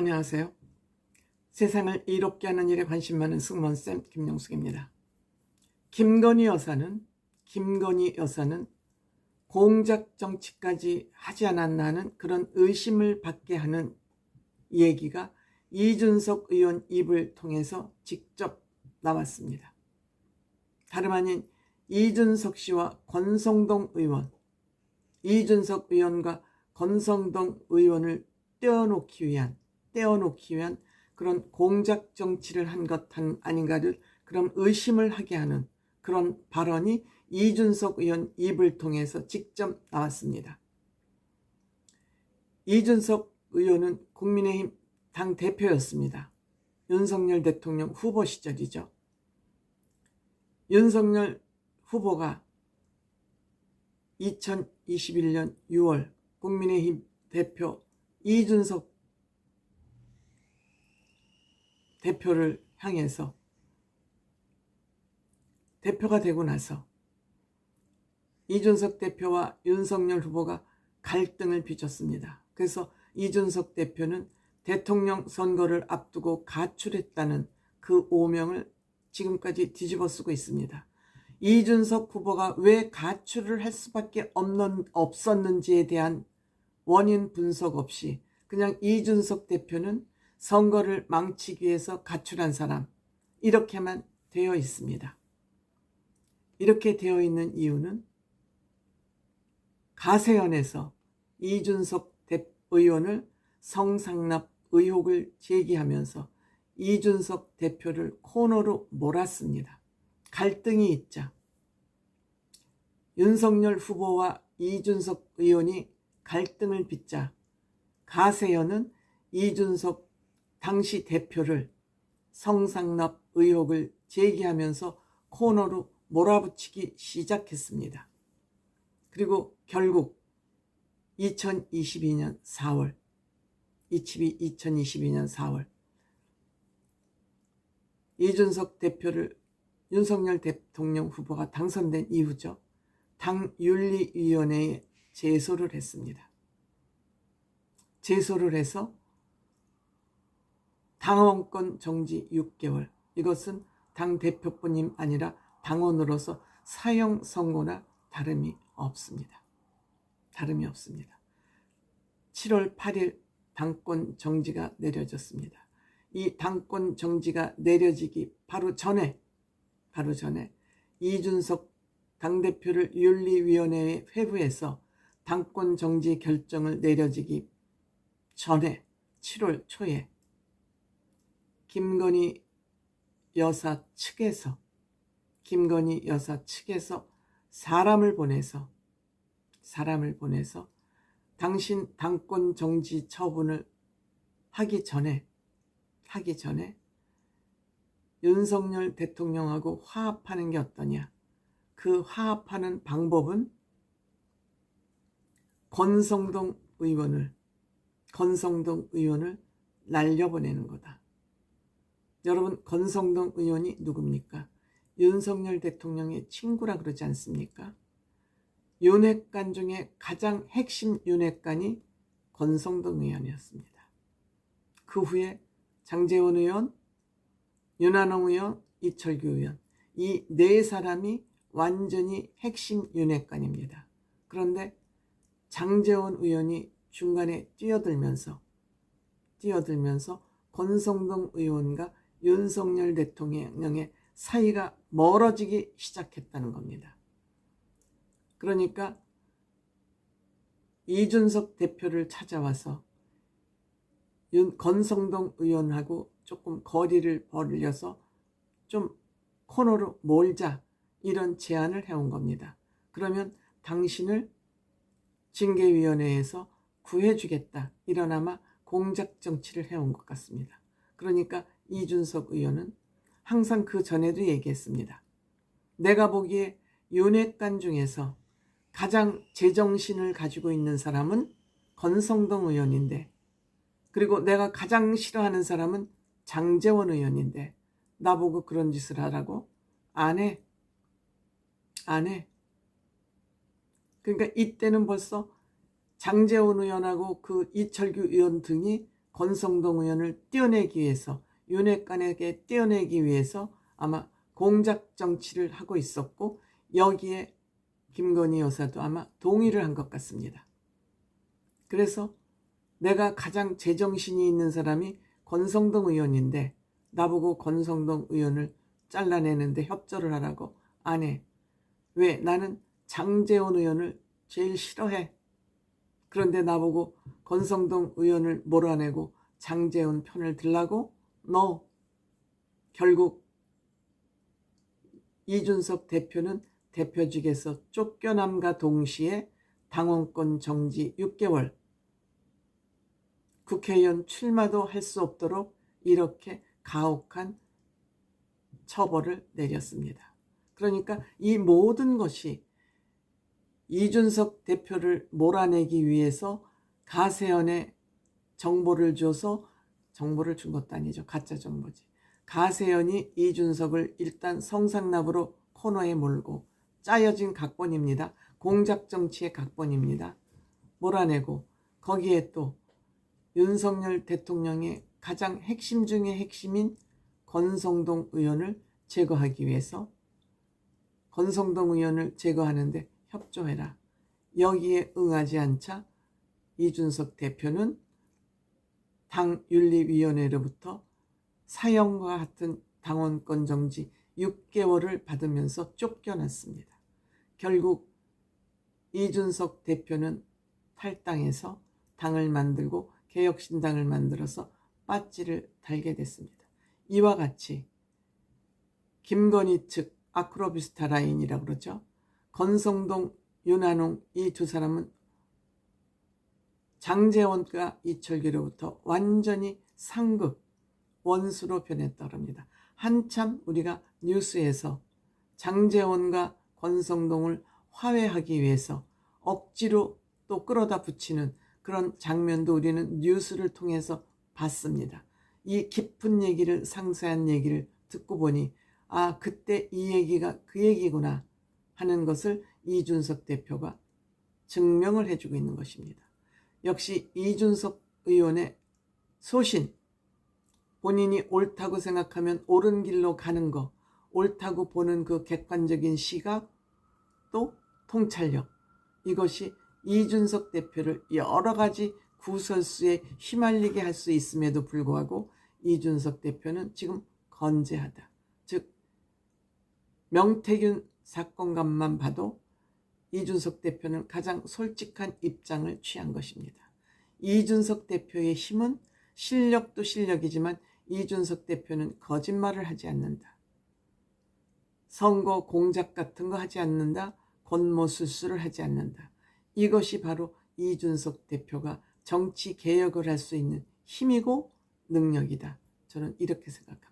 안녕하세요. 세상을 이롭게 하는 일에 관심 많은 승무원쌤 김용숙입니다. 김건희 여사는 공작 정치까지 하지 않았나 하는 그런 의심을 받게 하는 얘기가 이준석 의원 입을 통해서 직접 나왔습니다. 다름 아닌 이준석 씨와 권성동 의원, 이준석 의원과 권성동 의원을 떼어놓기 위한 그런 공작 정치를 한 것 아닌가를 그런 의심을 하게 하는 그런 발언이 이준석 의원 입을 통해서 직접 나왔습니다. 이준석 의원은 국민의힘 당대표였습니다. 윤석열 대통령 후보 시절이죠. 윤석열 후보가 2021년 6월 국민의힘 대표 이준석 대표를 향해서 대표가 되고 나서 이준석 대표와 윤석열 후보가 갈등을 빚었습니다. 그래서 이준석 대표는 대통령 선거를 앞두고 가출했다는 그 오명을 지금까지 뒤집어 쓰고 있습니다. 이준석 후보가 왜 가출을 할 수밖에 없었는지에 대한 원인 분석 없이 그냥 이준석 대표는 선거를 망치기 위해서 가출한 사람, 이렇게만 되어 있습니다. 이렇게 되어 있는 이유는 가세연에서 이준석 의원을 성상납 의혹을 제기하면서 이준석 대표를 코너로 몰았습니다. 갈등이 있자 윤석열 후보와 이준석 의원이 갈등을 빚자 가세연은 이준석 당시 대표를 성상납 의혹을 제기하면서 코너로 몰아붙이기 시작했습니다. 그리고 결국 2022년 4월 이준석 대표를 윤석열 대통령 후보가 당선된 이후죠. 당윤리위원회에 제소를 했습니다. 제소를 해서 당원권 정지 6개월, 이것은 당대표뿐임 아니라 당원으로서 사형 선고나 다름이 없습니다. 7월 8일 당권 정지가 내려졌습니다. 이 당권 정지가 내려지기 바로 전에 이준석 당대표를 윤리위원회에 회부해서 당권 정지 결정을 내려지기 전에 7월 초에 김건희 여사 측에서 사람을 보내서 당신 당권 정지 처분을 하기 전에 윤석열 대통령하고 화합하는 게 어떠냐. 그 화합하는 방법은 권성동 의원을 날려보내는 거다. 여러분, 권성동 의원이 누굽니까? 윤석열 대통령의 친구라 그러지 않습니까? 윤핵관 중에 가장 핵심 윤핵관이 권성동 의원이었습니다. 그 후에 장제원 의원, 윤한홍 의원, 이철규 의원, 이 네 사람이 완전히 핵심 윤핵관입니다. 그런데 장제원 의원이 중간에 뛰어들면서 권성동 의원과 윤석열 대통령의 사이가 멀어지기 시작했다는 겁니다. 그러니까 이준석 대표를 찾아와서 권성동 의원하고 조금 거리를 벌려서 좀 코너로 몰자, 이런 제안을 해온 겁니다. 그러면 당신을 징계위원회에서 구해주겠다, 이런 아마 공작 정치를 해온 것 같습니다. 그러니까 이준석 의원은 항상 그 전에도 얘기했습니다. 내가 보기에 윤핵관 중에서 가장 제정신을 가지고 있는 사람은 권성동 의원인데, 그리고 내가 가장 싫어하는 사람은 장제원 의원인데 나보고 그런 짓을 하라고? 안 해. 그러니까 이때는 벌써 장제원 의원하고 그 이철규 의원 등이 권성동 의원을 떼어내기 위해서, 윤핵관에게 떼어내기 위해서 아마 공작 정치를 하고 있었고, 여기에 김건희 여사도 아마 동의를 한 것 같습니다. 그래서 내가 가장 제정신이 있는 사람이 권성동 의원인데 나보고 권성동 의원을 잘라내는데 협조를 하라고? 안 해. 왜? 나는 장제원 의원을 제일 싫어해. 그런데 나보고 권성동 의원을 몰아내고 장제원 편을 들라고? No. 결국 이준석 대표는 대표직에서 쫓겨남과 동시에 당원권 정지 6개월, 국회의원 출마도 할 수 없도록 이렇게 가혹한 처벌을 내렸습니다. 그러니까 이 모든 것이 이준석 대표를 몰아내기 위해서 가세연에 정보를 줘서, 정보를 준 것도 아니죠. 가짜 정보지. 가세연이 이준석을 일단 성상납으로 코너에 몰고 짜여진 각본입니다. 공작 정치의 각본입니다. 몰아내고 거기에 또 윤석열 대통령의 가장 핵심 중의 핵심인 권성동 의원을 제거하기 위해서 권성동 의원을 제거하는데 협조해라. 여기에 응하지 않자 이준석 대표는 당윤리위원회로부터 사형과 같은 당원권 정지 6개월을 받으면서 쫓겨났습니다. 결국 이준석 대표는 탈당해서 당을 만들고 개혁신당을 만들어서 빠찌를 달게 됐습니다. 이와 같이 김건희 측 아크로비스타 라인이라고 그러죠. 권성동, 윤한홍 이 두 사람은 장제원과 이철규로부터 완전히 상극, 원수로 변했다고 합니다. 한참 우리가 뉴스에서 장제원과 권성동을 화해하기 위해서 억지로 또 끌어다 붙이는 그런 장면도 우리는 뉴스를 통해서 봤습니다. 이 깊은 얘기를, 상세한 얘기를 듣고 보니 아, 그때 이 얘기가 그 얘기구나 하는 것을 이준석 대표가 증명을 해주고 있는 것입니다. 역시 이준석 의원의 소신, 본인이 옳다고 생각하면 옳은 길로 가는 거, 옳다고 보는 그 객관적인 시각, 또 통찰력, 이것이 이준석 대표를 여러 가지 구설수에 휘말리게 할 수 있음에도 불구하고 이준석 대표는 지금 건재하다. 즉 명태균 사건감만 봐도 이준석 대표는 가장 솔직한 입장을 취한 것입니다. 이준석 대표의 힘은 실력도 실력이지만 이준석 대표는 거짓말을 하지 않는다. 선거 공작 같은 거 하지 않는다. 권모술수를 하지 않는다. 이것이 바로 이준석 대표가 정치 개혁을 할 수 있는 힘이고 능력이다. 저는 이렇게 생각합니다.